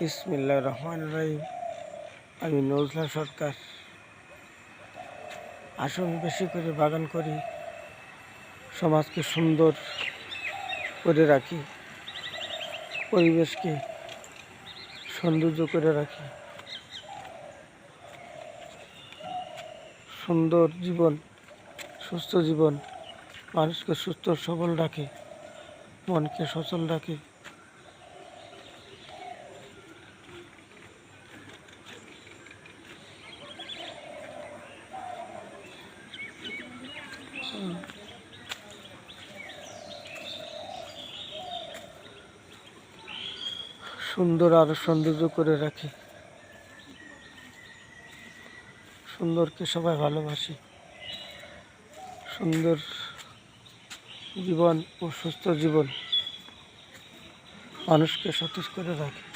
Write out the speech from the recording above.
বিসমিল্লাহির রহমানির রহিম। আমি নজরুল সরকার। আসুন বেশি করে বাগান করি, সমাজকে সুন্দর করে রাখি, পরিবেশকে সৌন্দর্য করে রাখি, সুন্দর জীবন, সুস্থ জীবন, মানুষকে সুস্থ সবল রাখে, মনকে সচল রাখে। সুন্দর আরো সৌন্দর্য করে রাখে। সুন্দরকে সবাই ভালোবাসি। সুন্দর জীবন ও সুস্থ জীবন মানুষকে সতেজ করে রাখে।